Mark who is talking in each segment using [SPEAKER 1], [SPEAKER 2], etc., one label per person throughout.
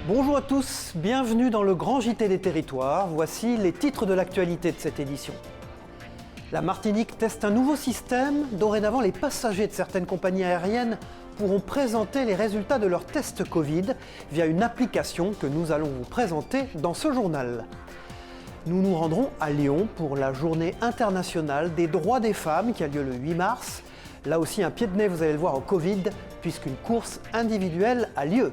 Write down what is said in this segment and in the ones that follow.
[SPEAKER 1] Bonjour à tous, bienvenue dans le grand JT des territoires. Voici les titres de l'actualité de cette édition. La Martinique teste un nouveau système. Dorénavant, les passagers de certaines compagnies aériennes pourront présenter les résultats de leur test Covid via une application que nous allons vous présenter dans ce journal. Nous nous rendrons à Lyon pour la journée internationale des droits des femmes qui a lieu le 8 mars. Là aussi, un pied de nez, vous allez le voir, au Covid, puisqu'une course individuelle a lieu.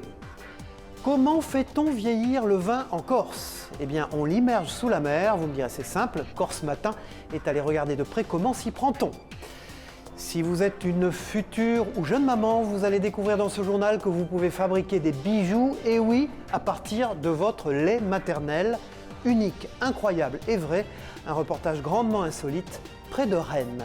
[SPEAKER 1] Comment fait-on vieillir le vin en Corse ? Eh bien, on l'immerge sous la mer, vous me direz c'est simple, Corse Matin est allé regarder de près comment s'y prend-on. Si vous êtes une future ou jeune maman, vous allez découvrir dans ce journal que vous pouvez fabriquer des bijoux, et oui, à partir de votre lait maternel. Unique, incroyable et vrai, un reportage grandement insolite près de Rennes.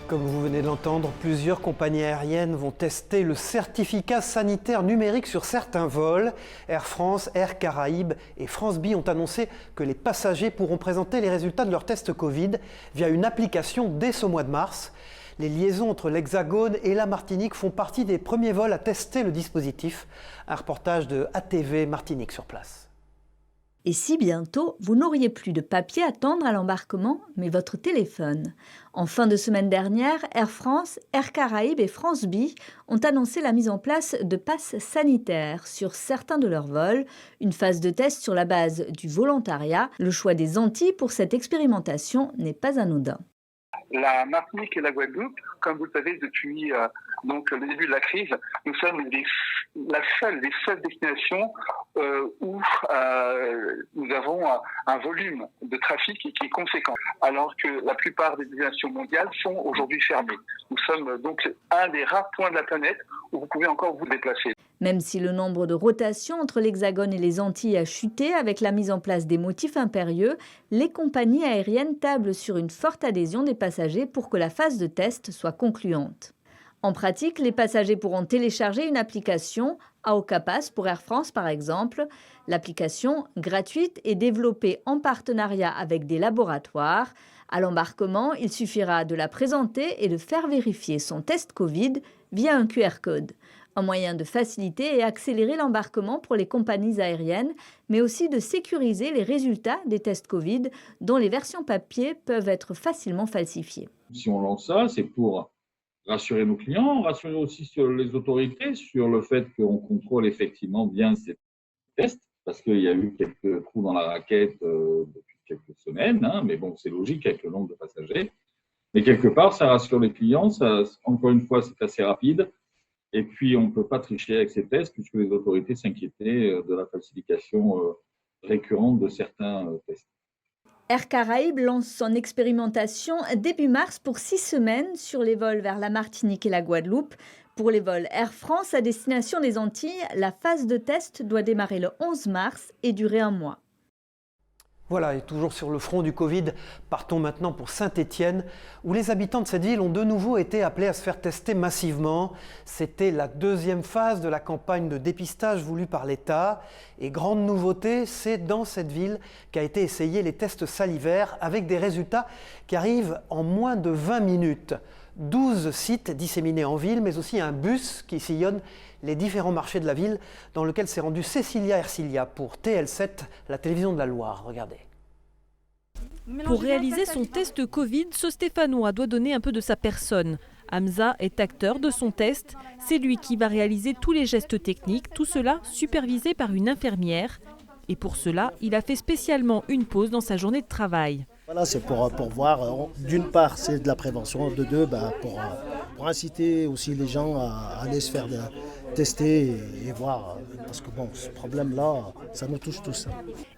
[SPEAKER 1] Comme vous venez de l'entendre, plusieurs compagnies aériennes vont tester le certificat sanitaire numérique sur certains vols. Air France, Air Caraïbes et France Bi ont annoncé que les passagers pourront présenter les résultats de leur test Covid via une application dès ce mois de mars. Les liaisons entre l'Hexagone et la Martinique font partie des premiers vols à tester le dispositif. Un reportage de ATV Martinique sur place.
[SPEAKER 2] Et si bientôt, vous n'auriez plus de papier à tendre à l'embarquement, mais votre téléphone. En fin de semaine dernière, Air France, Air Caraïbes et France Bi ont annoncé la mise en place de passes sanitaires sur certains de leurs vols, une phase de test sur la base du volontariat. Le choix des Antilles pour cette expérimentation n'est pas anodin.
[SPEAKER 3] La Martinique et la Guadeloupe, comme vous le savez depuis le début de la crise, nous sommes les seules destinations où nous avons un volume de trafic qui est conséquent, alors que la plupart des destinations mondiales sont aujourd'hui fermées. Nous sommes donc un des rares points de la planète où vous pouvez encore vous déplacer.
[SPEAKER 2] Même si le nombre de rotations entre l'Hexagone et les Antilles a chuté avec la mise en place des motifs impérieux, les compagnies aériennes tablent sur une forte adhésion des passagers pour que la phase de test soit concluante. En pratique, les passagers pourront télécharger une application, AOCAPAS pour Air France par exemple. L'application, gratuite, est développée en partenariat avec des laboratoires. À l'embarquement, il suffira de la présenter et de faire vérifier son test Covid via un QR code. Un moyen de faciliter et accélérer l'embarquement pour les compagnies aériennes, mais aussi de sécuriser les résultats des tests Covid dont les versions papier peuvent être facilement falsifiées.
[SPEAKER 4] Si on lance ça, c'est pour rassurer nos clients, rassurer aussi sur les autorités, sur le fait qu'on contrôle effectivement bien ces tests, parce qu'il y a eu quelques trous dans la raquette depuis quelques semaines, mais bon, c'est logique avec le nombre de passagers. Mais quelque part, ça rassure les clients, encore une fois, c'est assez rapide. Et puis, on ne peut pas tricher avec ces tests puisque les autorités s'inquiétaient de la falsification récurrente de certains tests.
[SPEAKER 2] Air Caraïbes lance son expérimentation début mars pour 6 semaines sur les vols vers la Martinique et la Guadeloupe. Pour les vols Air France à destination des Antilles, la phase de test doit démarrer le 11 mars et durer un mois.
[SPEAKER 1] Voilà, et toujours sur le front du Covid, partons maintenant pour Saint-Étienne, où les habitants de cette ville ont de nouveau été appelés à se faire tester massivement. C'était la deuxième phase de la campagne de dépistage voulue par l'État. Et grande nouveauté, c'est dans cette ville qu'a été essayé les tests salivaires avec des résultats qui arrivent en moins de 20 minutes. 12 sites disséminés en ville, mais aussi un bus qui sillonne les différents marchés de la ville, dans lequel s'est rendue Cécilia Ercilia pour TL7, la télévision de la Loire. Regardez.
[SPEAKER 5] Pour réaliser son test Covid, ce Stéphanois doit donner un peu de sa personne. Hamza est acteur de son test. C'est lui qui va réaliser tous les gestes techniques, tout cela supervisé par une infirmière. Et pour cela, il a fait spécialement une pause dans sa journée de travail.
[SPEAKER 6] Voilà, c'est pour voir, d'une part, c'est de la prévention, de deux, pour inciter aussi les gens à aller se faire tester et voir. Parce que bon, ce problème-là, ça nous touche tous.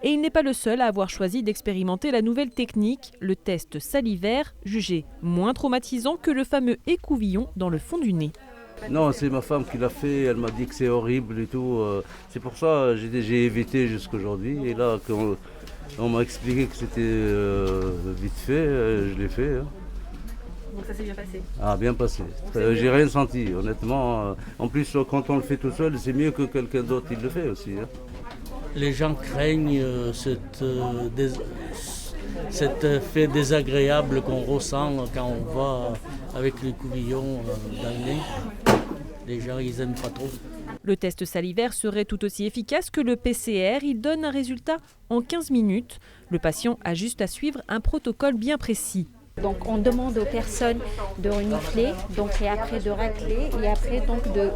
[SPEAKER 5] Et il n'est pas le seul à avoir choisi d'expérimenter la nouvelle technique, le test salivaire, jugé moins traumatisant que le fameux écouvillon dans le fond du nez.
[SPEAKER 7] Non, c'est ma femme qui l'a fait, elle m'a dit que c'est horrible et tout. C'est pour ça que j'ai évité jusqu'aujourd'hui. Et là, quand on m'a expliqué que c'était vite fait, je l'ai fait.
[SPEAKER 5] Donc ça s'est bien passé?
[SPEAKER 7] Ah, bien passé. J'ai rien senti, honnêtement. En plus, quand on le fait tout seul, c'est mieux que quelqu'un d'autre qui le fait aussi.
[SPEAKER 8] Les gens craignent cet fait désagréable qu'on ressent quand on va avec les couvillons dans le nez. Les gens, ils n'aiment pas trop.
[SPEAKER 5] Le test salivaire serait tout aussi efficace que le PCR. Il donne un résultat en 15 minutes. Le patient a juste à suivre un protocole bien précis.
[SPEAKER 9] Donc on demande aux personnes de renifler, et après de racler et après donc de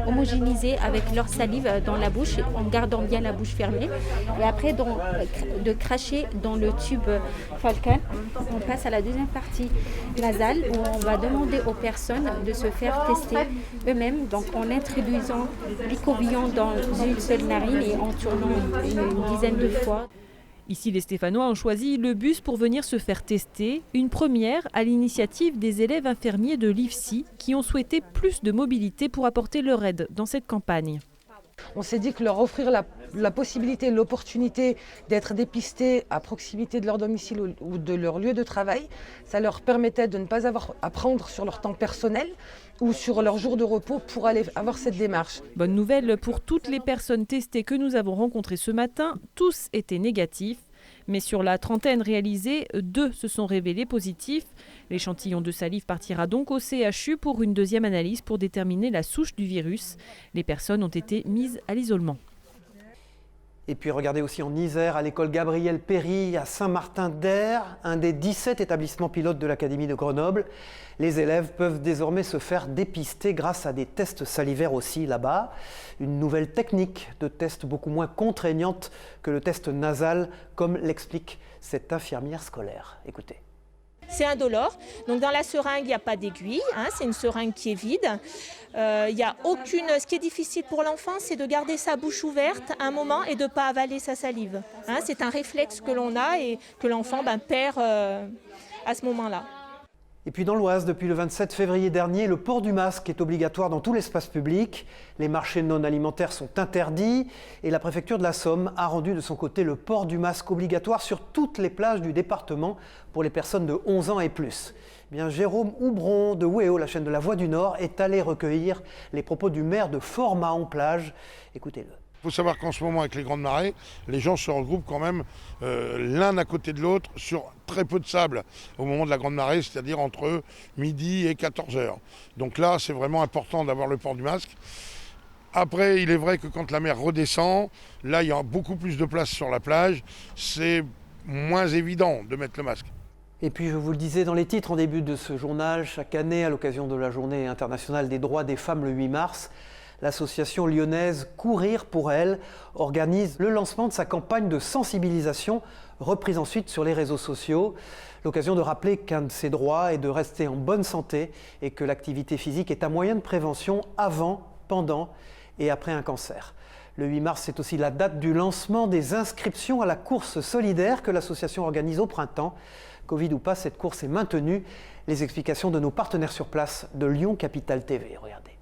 [SPEAKER 9] homogénéiser avec leur salive dans la bouche en gardant bien la bouche fermée et après donc, de cracher dans le tube Falcon. On passe à la deuxième partie nasale où on va demander aux personnes de se faire tester eux-mêmes donc en introduisant l'icobillon dans une seule narine et en tournant une dizaine de fois.
[SPEAKER 5] Ici, les Stéphanois ont choisi le bus pour venir se faire tester, une première à l'initiative des élèves infirmiers de l'IFSI qui ont souhaité plus de mobilité pour apporter leur aide dans cette campagne.
[SPEAKER 10] On s'est dit que leur offrir la possibilité, l'opportunité d'être dépistés à proximité de leur domicile ou de leur lieu de travail, ça leur permettait de ne pas avoir à prendre sur leur temps personnel ou sur leur jour de repos pour aller avoir cette démarche.
[SPEAKER 5] Bonne nouvelle pour toutes les personnes testées que nous avons rencontrées ce matin, tous étaient négatifs. Mais sur la trentaine réalisée, 2 se sont révélés positifs. L'échantillon de salive partira donc au CHU pour une deuxième analyse pour déterminer la souche du virus. Les personnes ont été mises à l'isolement.
[SPEAKER 1] Et puis regardez aussi en Isère, à l'école Gabriel Péry, à Saint-Martin-d'Aire, un des 17 établissements pilotes de l'Académie de Grenoble. Les élèves peuvent désormais se faire dépister grâce à des tests salivaires aussi là-bas. Une nouvelle technique de test beaucoup moins contraignante que le test nasal, comme l'explique cette infirmière scolaire. Écoutez.
[SPEAKER 11] C'est indolore, donc dans la seringue il n'y a pas d'aiguille, c'est une seringue qui est vide. Ce qui est difficile pour l'enfant, c'est de garder sa bouche ouverte un moment et de ne pas avaler sa salive. C'est un réflexe que l'on a et que l'enfant perd à ce moment-là.
[SPEAKER 1] Et puis dans l'Oise, depuis le 27 février dernier, le port du masque est obligatoire dans tout l'espace public. Les marchés non alimentaires sont interdits et la préfecture de la Somme a rendu de son côté le port du masque obligatoire sur toutes les plages du département pour les personnes de 11 ans et plus. Jérôme Houbron de Wéo, la chaîne de la Voix du Nord, est allé recueillir les propos du maire de Fort-Mahon-Plage. Écoutez-le.
[SPEAKER 12] Il faut savoir qu'en ce moment, avec les grandes marées, les gens se regroupent quand même l'un à côté de l'autre sur très peu de sable au moment de la grande marée, c'est-à-dire entre midi et 14h. Donc là, c'est vraiment important d'avoir le port du masque. Après, il est vrai que quand la mer redescend, là, il y a beaucoup plus de place sur la plage. C'est moins évident de mettre le masque.
[SPEAKER 1] Et puis, je vous le disais dans les titres en début de ce journal, chaque année, à l'occasion de la Journée internationale des droits des femmes le 8 mars, l'association lyonnaise Courir pour elles organise le lancement de sa campagne de sensibilisation, reprise ensuite sur les réseaux sociaux. L'occasion de rappeler qu'un de ses droits est de rester en bonne santé et que l'activité physique est un moyen de prévention avant, pendant et après un cancer. Le 8 mars, c'est aussi la date du lancement des inscriptions à la course solidaire que l'association organise au printemps. Covid ou pas, cette course est maintenue. Les explications de nos partenaires sur place de Lyon Capitale TV. Regardez.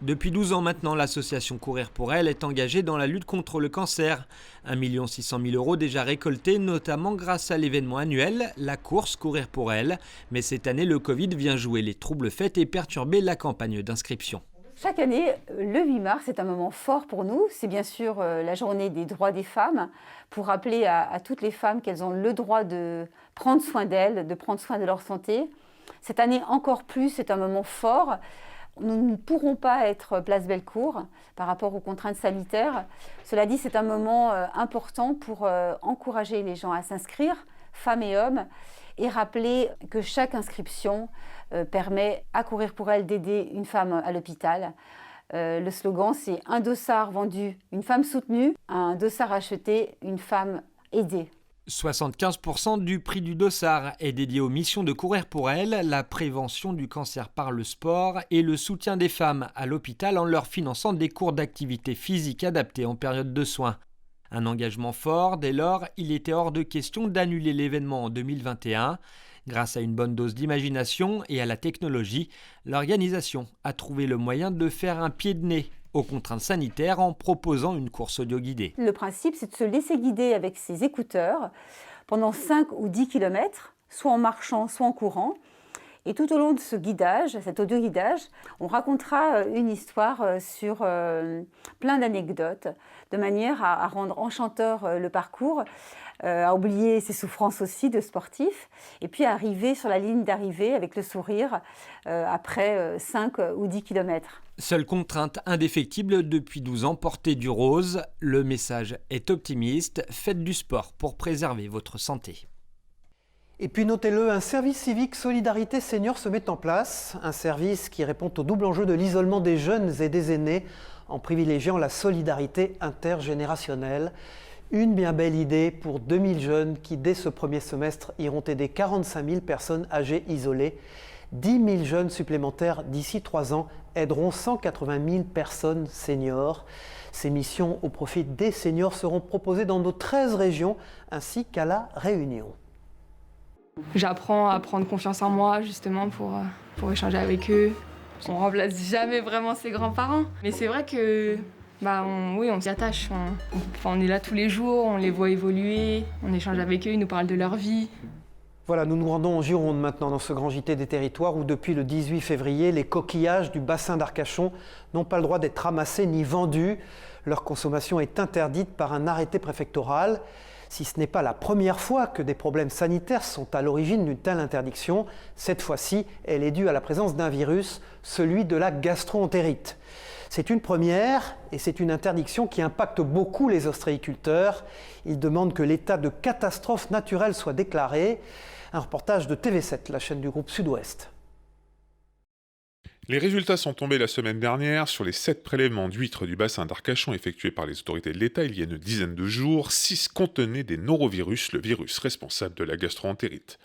[SPEAKER 13] Depuis 12 ans maintenant, l'association Courir pour elles est engagée dans la lutte contre le cancer. 1 600 000 € déjà récoltés, notamment grâce à l'événement annuel, la course Courir pour elles. Mais cette année, le Covid vient jouer les troubles faits et perturber la campagne d'inscription.
[SPEAKER 14] Chaque année, le 8 mars est un moment fort pour nous. C'est bien sûr la journée des droits des femmes, pour rappeler à toutes les femmes qu'elles ont le droit de prendre soin d'elles, de prendre soin de leur santé. Cette année encore plus, c'est un moment fort. Nous ne pourrons pas être place Bellecour par rapport aux contraintes sanitaires. Cela dit, c'est un moment important pour encourager les gens à s'inscrire, femmes et hommes, et rappeler que chaque inscription permet à Courir pour elles d'aider une femme à l'hôpital. Le slogan, c'est « Un dossard vendu, une femme soutenue, un dossard acheté, une femme aidée ».
[SPEAKER 13] 75% du prix du dossard est dédié aux missions de Courir pour elles, la prévention du cancer par le sport et le soutien des femmes à l'hôpital en leur finançant des cours d'activité physique adaptés en période de soins. Un engagement fort, dès lors, il était hors de question d'annuler l'événement en 2021. Grâce à une bonne dose d'imagination et à la technologie, l'organisation a trouvé le moyen de faire un pied de nez aux contraintes sanitaires en proposant une course audio guidée.
[SPEAKER 14] Le principe, c'est de se laisser guider avec ses écouteurs pendant 5 ou 10 km, soit en marchant, soit en courant. Et tout au long de ce guidage, cet audio-guidage, on racontera une histoire sur plein d'anecdotes, de manière à rendre enchanteur le parcours, à oublier ses souffrances aussi de sportif, et puis à arriver sur la ligne d'arrivée avec le sourire après 5 ou 10 km.
[SPEAKER 13] Seule contrainte indéfectible depuis 12 ans, porter du rose. Le message est optimiste, faites du sport pour préserver votre santé.
[SPEAKER 1] Et puis notez-le, un service civique Solidarité Senior se met en place. Un service qui répond au double enjeu de l'isolement des jeunes et des aînés en privilégiant la solidarité intergénérationnelle. Une bien belle idée pour 2000 jeunes qui, dès ce premier semestre, iront aider 45 000 personnes âgées isolées. 10 000 jeunes supplémentaires d'ici 3 ans aideront 180 000 personnes seniors. Ces missions au profit des seniors seront proposées dans nos 13 régions ainsi qu'à La Réunion.
[SPEAKER 15] J'apprends à prendre confiance en moi justement pour échanger avec eux. On remplace jamais vraiment ses grands-parents. Mais c'est vrai que on s'y attache. On est là tous les jours, on les voit évoluer, on échange avec eux, ils nous parlent de leur vie.
[SPEAKER 1] Voilà, nous nous rendons en Gironde maintenant dans ce grand JT des territoires où depuis le 18 février, les coquillages du bassin d'Arcachon n'ont pas le droit d'être ramassés ni vendus. Leur consommation est interdite par un arrêté préfectoral. Si ce n'est pas la première fois que des problèmes sanitaires sont à l'origine d'une telle interdiction, cette fois-ci, elle est due à la présence d'un virus, celui de la gastro-entérite. C'est une première et c'est une interdiction qui impacte beaucoup les ostréiculteurs. Ils demandent que l'état de catastrophe naturelle soit déclaré. Un reportage de TV7, la chaîne du groupe Sud-Ouest.
[SPEAKER 16] Les résultats sont tombés la semaine dernière. Sur les 7 prélèvements d'huîtres du bassin d'Arcachon effectués par les autorités de l'État il y a une dizaine de jours, 6 contenaient des norovirus, le virus responsable de la gastro-entérite.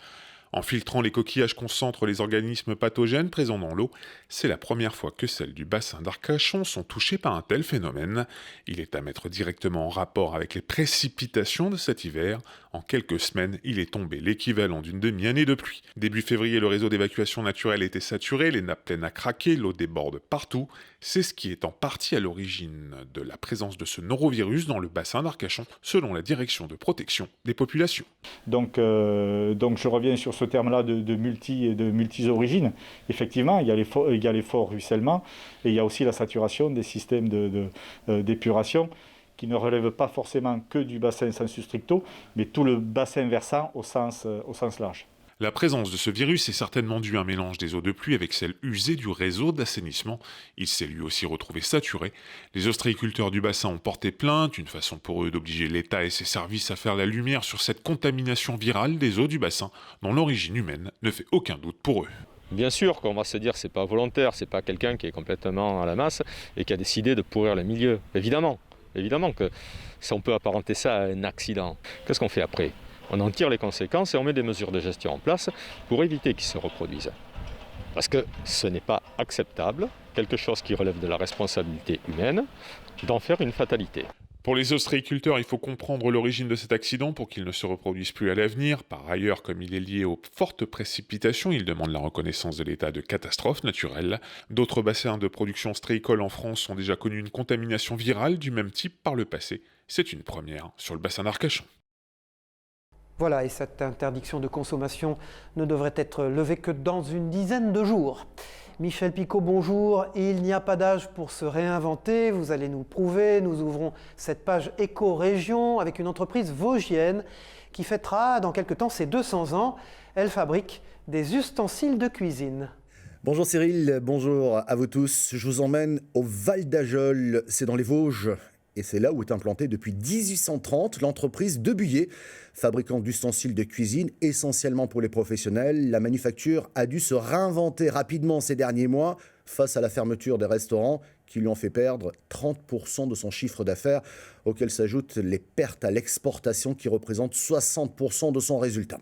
[SPEAKER 16] En filtrant les coquillages concentrent les organismes pathogènes présents dans l'eau. C'est la première fois que celles du bassin d'Arcachon sont touchées par un tel phénomène. Il est à mettre directement en rapport avec les précipitations de cet hiver. En quelques semaines, il est tombé l'équivalent d'une demi-année de pluie. Début février, le réseau d'évacuation naturelle était saturé, les nappes pleines à craquer, l'eau déborde partout. C'est ce qui est en partie à l'origine de la présence de ce norovirus dans le bassin d'Arcachon, selon la direction de protection des populations.
[SPEAKER 17] Donc je reviens sur ce terme-là de multi-origines. Effectivement, il y a les forts ruissellements et il y a aussi la saturation des systèmes d'épuration qui ne relèvent pas forcément que du bassin sensu stricto, mais tout le bassin versant au sens large.
[SPEAKER 16] La présence de ce virus est certainement due à un mélange des eaux de pluie avec celles usées du réseau d'assainissement. Il s'est lui aussi retrouvé saturé. Les ostréiculteurs du bassin ont porté plainte, une façon pour eux d'obliger l'État et ses services à faire la lumière sur cette contamination virale des eaux du bassin, dont l'origine humaine ne fait aucun doute pour eux.
[SPEAKER 18] Bien sûr qu'on va se dire que c'est pas volontaire, c'est pas quelqu'un qui est complètement à la masse et qui a décidé de pourrir le milieu. Évidemment que si on peut apparenter ça à un accident. Qu'est-ce qu'on fait après ? On en tire les conséquences et on met des mesures de gestion en place pour éviter qu'ils se reproduisent. Parce que ce n'est pas acceptable, quelque chose qui relève de la responsabilité humaine, d'en faire une fatalité.
[SPEAKER 16] Pour les ostréiculteurs, il faut comprendre l'origine de cet accident pour qu'il ne se reproduise plus à l'avenir. Par ailleurs, comme il est lié aux fortes précipitations, ils demandent la reconnaissance de l'état de catastrophe naturelle. D'autres bassins de production ostréicole en France ont déjà connu une contamination virale du même type par le passé. C'est une première sur le bassin d'Arcachon.
[SPEAKER 1] Voilà, et cette interdiction de consommation ne devrait être levée que dans une dizaine de jours. Michel Picot, bonjour. Il n'y a pas d'âge pour se réinventer. Vous allez nous prouver. Nous ouvrons cette page éco-région avec une entreprise vosgienne qui fêtera dans quelque temps ses 200 ans. Elle fabrique des ustensiles de cuisine.
[SPEAKER 19] Bonjour Cyril, bonjour à vous tous. Je vous emmène au Val d'Ajol, c'est dans les Vosges. Et c'est là où est implantée depuis 1830 l'entreprise De Buyer, fabricant d'ustensiles de cuisine essentiellement pour les professionnels. La manufacture a dû se réinventer rapidement ces derniers mois face à la fermeture des restaurants qui lui ont fait perdre 30% de son chiffre d'affaires, auquel s'ajoutent les pertes à l'exportation qui représentent 60% de son résultat.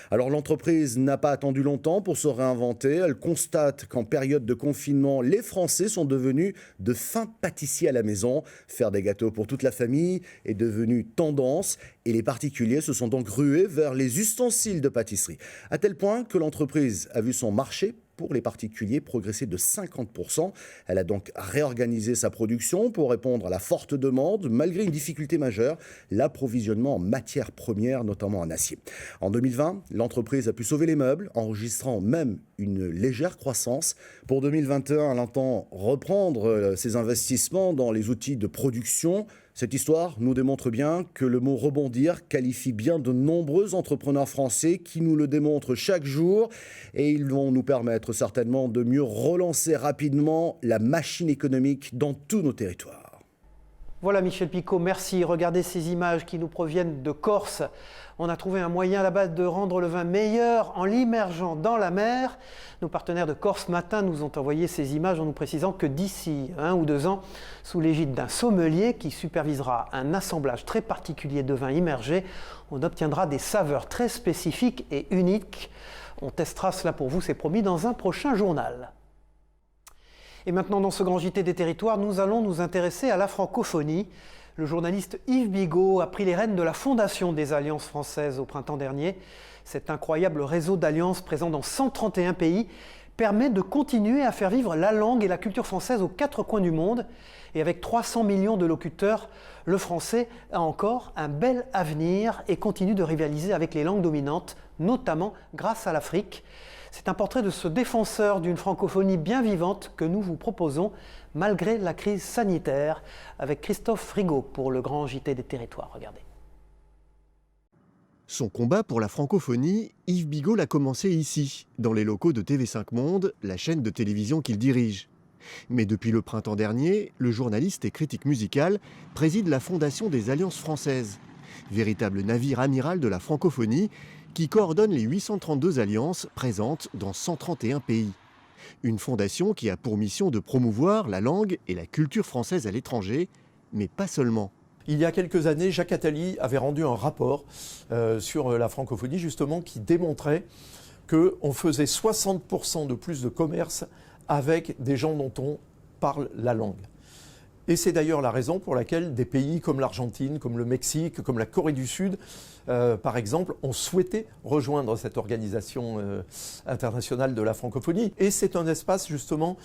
[SPEAKER 19] Alors l'entreprise n'a pas attendu longtemps pour se réinventer. Elle constate qu'en période de confinement, les Français sont devenus de fins pâtissiers à la maison. Faire des gâteaux pour toute la famille est devenu tendance et les particuliers se sont donc rués vers les ustensiles de pâtisserie. À tel point que l'entreprise a vu son marché pour les particuliers progresser de 50%. Elle a donc réorganisé sa production pour répondre à la forte demande, malgré une difficulté majeure, l'approvisionnement en matières premières, notamment en acier. En 2020, l'entreprise a pu sauver les meubles, enregistrant même une légère croissance. Pour 2021, elle entend reprendre ses investissements dans les outils de production, Cette histoire nous démontre bien que le mot rebondir qualifie bien de nombreux entrepreneurs français qui nous le démontrent chaque jour et ils vont nous permettre certainement de mieux relancer rapidement la machine économique dans tous nos territoires.
[SPEAKER 1] Voilà Michel Picot, merci. Regardez ces images qui nous proviennent de Corse. On a trouvé un moyen là-bas de rendre le vin meilleur en l'immergeant dans la mer. Nos partenaires de Corse Matin nous ont envoyé ces images en nous précisant que d'ici 1 ou 2 ans, sous l'égide d'un sommelier qui supervisera un assemblage très particulier de vins immergés, on obtiendra des saveurs très spécifiques et uniques. On testera cela pour vous, c'est promis, dans un prochain journal. Et maintenant, dans ce grand JT des territoires, nous allons nous intéresser à la francophonie. Le journaliste Yves Bigot a pris les rênes de la fondation des Alliances françaises au printemps dernier. Cet incroyable réseau d'alliances présent dans 131 pays permet de continuer à faire vivre la langue et la culture française aux 4 coins du monde. Et avec 300 millions de locuteurs, le français a encore un bel avenir et continue de rivaliser avec les langues dominantes, notamment grâce à l'Afrique. C'est un portrait de ce défenseur d'une francophonie bien vivante que nous vous proposons, malgré la crise sanitaire, avec Christophe Frigo pour le grand JT des territoires. Regardez.
[SPEAKER 20] Son combat pour la francophonie, Yves Bigot l'a commencé ici, dans les locaux de TV5 Monde, la chaîne de télévision qu'il dirige. Mais depuis le printemps dernier, le journaliste et critique musical préside la Fondation des Alliances françaises, véritable navire amiral de la francophonie, qui coordonne les 832 alliances présentes dans 131 pays. Une fondation qui a pour mission de promouvoir la langue et la culture française à l'étranger, mais pas seulement.
[SPEAKER 21] Il y a quelques années, Jacques Attali avait rendu un rapport sur la francophonie, justement, qui démontrait qu'on faisait 60% de plus de commerce avec des gens dont on parle la langue. Et c'est d'ailleurs la raison pour laquelle des pays comme l'Argentine, comme le Mexique, comme la Corée du Sud, par exemple, ont souhaité rejoindre cette organisation internationale de la francophonie. Et c'est un espace, justement,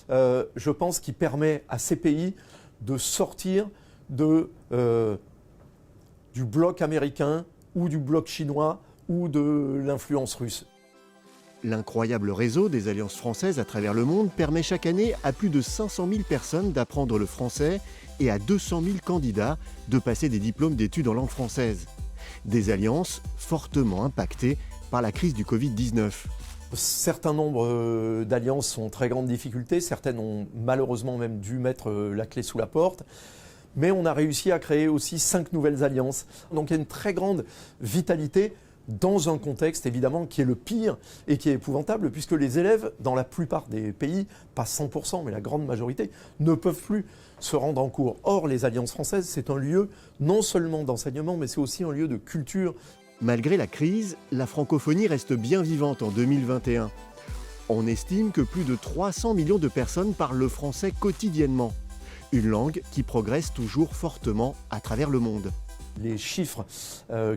[SPEAKER 21] je pense, qui permet à ces pays de sortir du bloc américain ou du bloc chinois ou de l'influence russe.
[SPEAKER 20] L'incroyable réseau des alliances françaises à travers le monde permet chaque année à plus de 500 000 personnes d'apprendre le français et à 200 000 candidats de passer des diplômes d'études en langue française. Des alliances fortement impactées par la crise du Covid-19.
[SPEAKER 21] Certains nombres d'alliances sont en très grande difficulté, certaines ont malheureusement même dû mettre la clé sous la porte. Mais on a réussi à créer aussi 5 nouvelles alliances. Donc il y a une très grande vitalité dans un contexte évidemment qui est le pire et qui est épouvantable puisque les élèves, dans la plupart des pays, pas 100% mais la grande majorité, ne peuvent plus se rendre en cours. Or, les alliances françaises, c'est un lieu non seulement d'enseignement mais c'est aussi un lieu de culture.
[SPEAKER 20] Malgré la crise, la francophonie reste bien vivante en 2021. On estime que plus de 300 millions de personnes parlent le français quotidiennement. Une langue qui progresse toujours fortement à travers le monde.
[SPEAKER 21] Les chiffres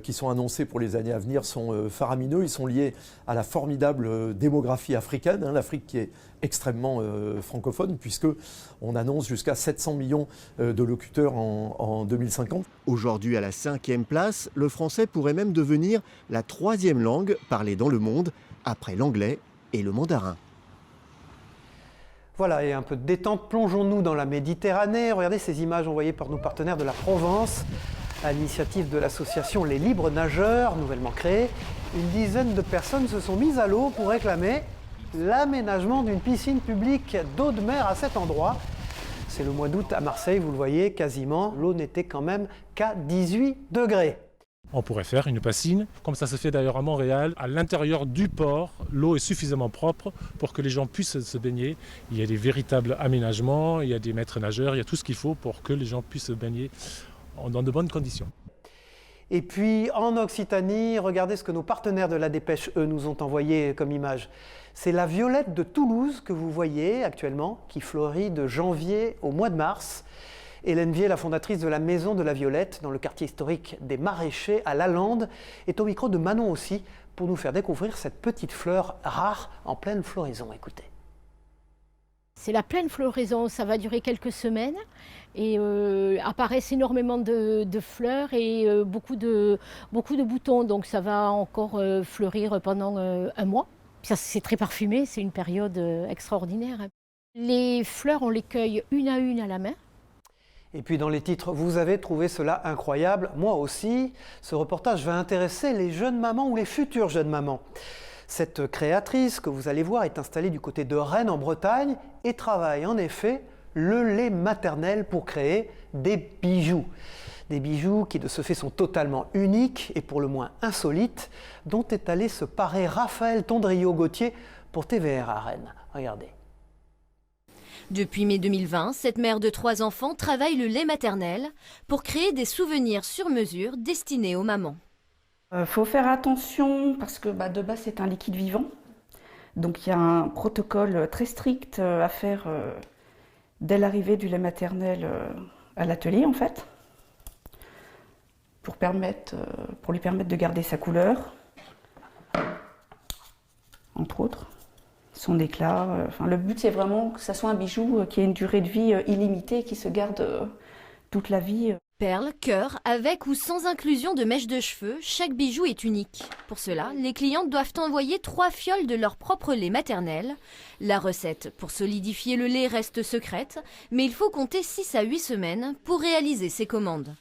[SPEAKER 21] qui sont annoncés pour les années à venir sont faramineux. Ils sont liés à la formidable démographie africaine, l'Afrique qui est extrêmement francophone, puisqu'on annonce jusqu'à 700 millions de locuteurs en 2050.
[SPEAKER 20] Aujourd'hui, à la 5e place, le français pourrait même devenir la 3e langue parlée dans le monde, après l'anglais et le mandarin.
[SPEAKER 1] Voilà, et un peu de détente, plongeons-nous dans la Méditerranée. Regardez ces images envoyées par nos partenaires de la Provence, à l'initiative de l'association Les Libres Nageurs, nouvellement créée. Une dizaine de personnes se sont mises à l'eau pour réclamer l'aménagement d'une piscine publique d'eau de mer à cet endroit. C'est le mois d'août à Marseille, vous le voyez, quasiment. L'eau n'était quand même qu'à 18 degrés.
[SPEAKER 22] On pourrait faire une piscine, comme ça se fait d'ailleurs à Montréal, à l'intérieur du port. L'eau est suffisamment propre pour que les gens puissent se baigner. Il y a des véritables aménagements, il y a des maîtres nageurs, il y a tout ce qu'il faut pour que les gens puissent se baigner dans de bonnes conditions.
[SPEAKER 1] Et puis en Occitanie, regardez ce que nos partenaires de la Dépêche, eux, nous ont envoyé comme image. C'est la violette de Toulouse que vous voyez actuellement, qui fleurit de janvier au mois de mars. Hélène Vier, la fondatrice de la Maison de la Violette, dans le quartier historique des Maraîchers, à Lalande, est au micro de Manon aussi, pour nous faire découvrir cette petite fleur rare en pleine floraison. Écoutez.
[SPEAKER 23] C'est la pleine floraison, ça va durer quelques semaines et apparaissent énormément de fleurs et beaucoup de boutons, donc ça va encore fleurir pendant un mois. C'est très parfumé, c'est une période extraordinaire. Les fleurs, on les cueille une à la main.
[SPEAKER 1] Et puis dans les titres, vous avez trouvé cela incroyable, moi aussi. Ce reportage va intéresser les jeunes mamans ou les futures jeunes mamans. Cette créatrice que vous allez voir est installée du côté de Rennes en Bretagne et travaille en effet le lait maternel pour créer des bijoux. Des bijoux qui de ce fait sont totalement uniques et pour le moins insolites, dont est allé se parer Raphaël Tondrio-Gauthier pour TVR à Rennes. Regardez.
[SPEAKER 2] Depuis mai 2020, cette mère de 3 enfants travaille le lait maternel pour créer des souvenirs sur mesure destinés aux mamans.
[SPEAKER 3] Faut faire attention parce que de base c'est un liquide vivant. Donc il y a un protocole très strict à faire dès l'arrivée du lait maternel à l'atelier en fait. Pour lui permettre de garder sa couleur, entre autres. Son éclat. Le but, c'est vraiment que ça soit un bijou qui ait une durée de vie illimitée, qui se garde toute la vie.
[SPEAKER 2] Perles, cœurs, avec ou sans inclusion de mèches de cheveux, chaque bijou est unique. Pour cela, les clientes doivent envoyer 3 fioles de leur propre lait maternel. La recette pour solidifier le lait reste secrète, mais il faut compter 6 à 8 semaines pour réaliser ces commandes.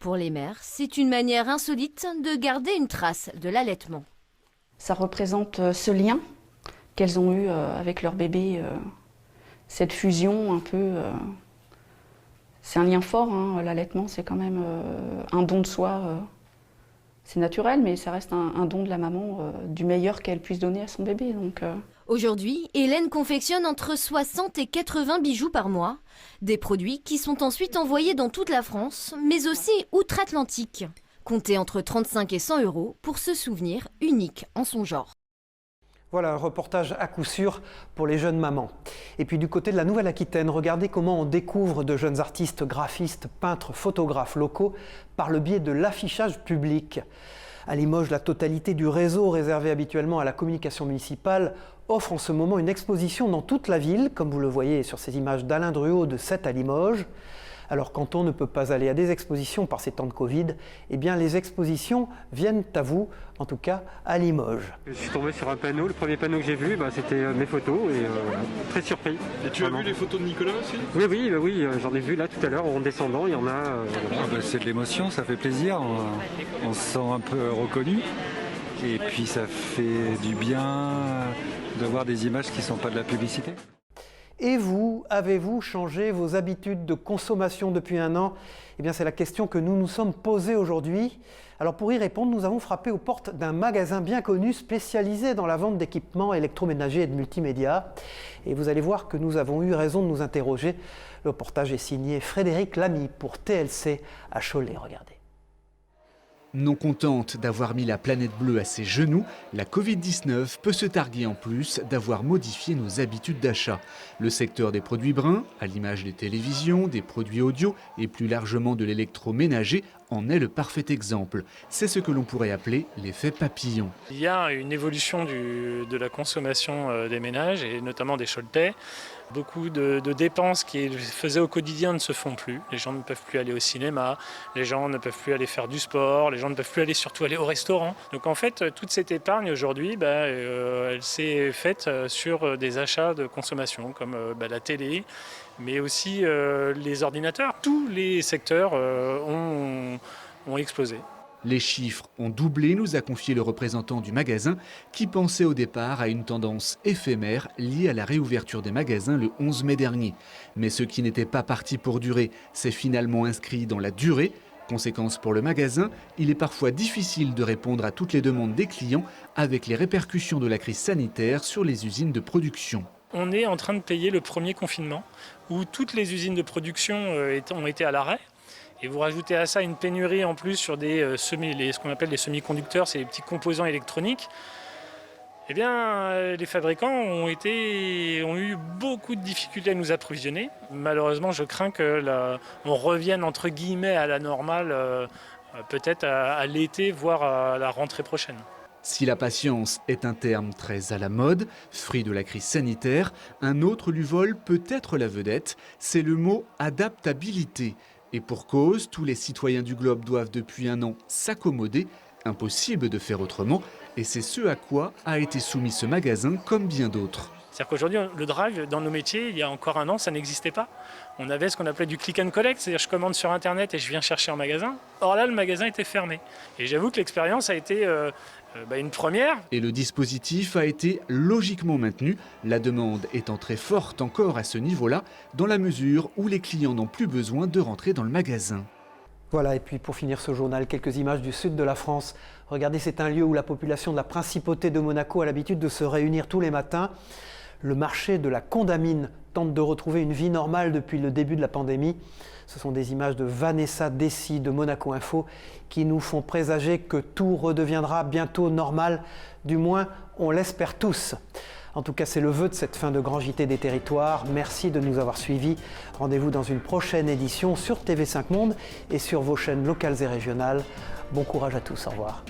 [SPEAKER 2] Pour les mères, c'est une manière insolite de garder une trace de l'allaitement.
[SPEAKER 3] Ça représente ce lien qu'elles ont eu avec leur bébé, cette fusion un peu. C'est un lien fort, hein, l'allaitement, c'est quand même un don de soi. C'est naturel, mais ça reste un don de la maman, du meilleur qu'elle puisse donner à son bébé.
[SPEAKER 2] Aujourd'hui, Hélène confectionne entre 60 et 80 bijoux par mois. Des produits qui sont ensuite envoyés dans toute la France, mais aussi outre-Atlantique. Comptez entre 35 et 100 € pour ce souvenir unique en son genre.
[SPEAKER 1] Voilà un reportage à coup sûr pour les jeunes mamans. Et puis du côté de la Nouvelle-Aquitaine, regardez comment on découvre de jeunes artistes, graphistes, peintres, photographes locaux par le biais de l'affichage public. À Limoges, la totalité du réseau réservé habituellement à la communication municipale offre en ce moment une exposition dans toute la ville, comme vous le voyez sur ces images d'Alain Druot de Sète à Limoges. Alors quand on ne peut pas aller à des expositions par ces temps de Covid, eh bien les expositions viennent à vous, en tout cas à Limoges.
[SPEAKER 4] Je suis tombé sur un panneau, le premier panneau que j'ai vu, c'était mes photos et très surpris.
[SPEAKER 24] Et tu as vu les photos de Nicolas aussi?
[SPEAKER 4] Oui, j'en ai vu là tout à l'heure en descendant, il y en a...
[SPEAKER 25] C'est de l'émotion, ça fait plaisir, on se sent un peu reconnu et puis ça fait du bien de voir des images qui ne sont pas de la publicité.
[SPEAKER 1] Et vous, avez-vous changé vos habitudes de consommation depuis un an? Eh bien, c'est la question que nous nous sommes posée aujourd'hui. Alors, pour y répondre, nous avons frappé aux portes d'un magasin bien connu spécialisé dans la vente d'équipements électroménagers et de multimédia. Et vous allez voir que nous avons eu raison de nous interroger. Le reportage est signé Frédéric Lamy pour TLC à Cholet. Regardez.
[SPEAKER 26] Non contente d'avoir mis la planète bleue à ses genoux, la Covid-19 peut se targuer en plus d'avoir modifié nos habitudes d'achat. Le secteur des produits bruns, à l'image des télévisions, des produits audio et plus largement de l'électroménager, en est le parfait exemple. C'est ce que l'on pourrait appeler l'effet papillon.
[SPEAKER 27] Il y a une évolution de la consommation des ménages et notamment des Choletais. Beaucoup de dépenses qu'ils faisaient au quotidien ne se font plus. Les gens ne peuvent plus aller au cinéma, les gens ne peuvent plus aller faire du sport, les gens ne peuvent plus surtout aller au restaurant. Donc en fait, toute cette épargne aujourd'hui, elle s'est faite sur des achats de consommation comme la télé, mais aussi les ordinateurs. Tous les secteurs ont explosé.
[SPEAKER 26] Les chiffres ont doublé, nous a confié le représentant du magasin, qui pensait au départ à une tendance éphémère liée à la réouverture des magasins le 11 mai dernier. Mais ce qui n'était pas parti pour durer s'est finalement inscrit dans la durée. Conséquence pour le magasin, il est parfois difficile de répondre à toutes les demandes des clients avec les répercussions de la crise sanitaire sur les usines de production.
[SPEAKER 27] On est en train de payer le premier confinement où toutes les usines de production ont été à l'arrêt. Et vous rajoutez à ça une pénurie en plus sur ce qu'on appelle les semi-conducteurs, c'est les petits composants électroniques. Eh bien, les fabricants ont eu beaucoup de difficultés à nous approvisionner. Malheureusement, je crains qu'on revienne entre guillemets à la normale, peut-être à l'été, voire à la rentrée prochaine.
[SPEAKER 26] Si la patience est un terme très à la mode, fruit de la crise sanitaire, un autre lui vole peut-être la vedette, c'est le mot adaptabilité. Et pour cause, tous les citoyens du globe doivent depuis un an s'accommoder, impossible de faire autrement, et c'est ce à quoi a été soumis ce magasin comme bien d'autres.
[SPEAKER 27] C'est-à-dire qu'aujourd'hui, le drive, dans nos métiers, il y a encore un an, ça n'existait pas. On avait ce qu'on appelait du click and collect, c'est-à-dire je commande sur Internet et je viens chercher en magasin. Or là, le magasin était fermé. Et j'avoue que l'expérience a été une première.
[SPEAKER 26] Et le dispositif a été logiquement maintenu, la demande étant très forte encore à ce niveau-là, dans la mesure où les clients n'ont plus besoin de rentrer dans le magasin.
[SPEAKER 1] Voilà, et puis pour finir ce journal, quelques images du sud de la France. Regardez, c'est un lieu où la population de la principauté de Monaco a l'habitude de se réunir tous les matins. Le marché de la Condamine tente de retrouver une vie normale depuis le début de la pandémie. Ce sont des images de Vanessa Dessy de Monaco Info qui nous font présager que tout redeviendra bientôt normal. Du moins, on l'espère tous. En tout cas, c'est le vœu de cette fin de Grand JT des Territoires. Merci de nous avoir suivis. Rendez-vous dans une prochaine édition sur TV5 Monde et sur vos chaînes locales et régionales. Bon courage à tous, au revoir.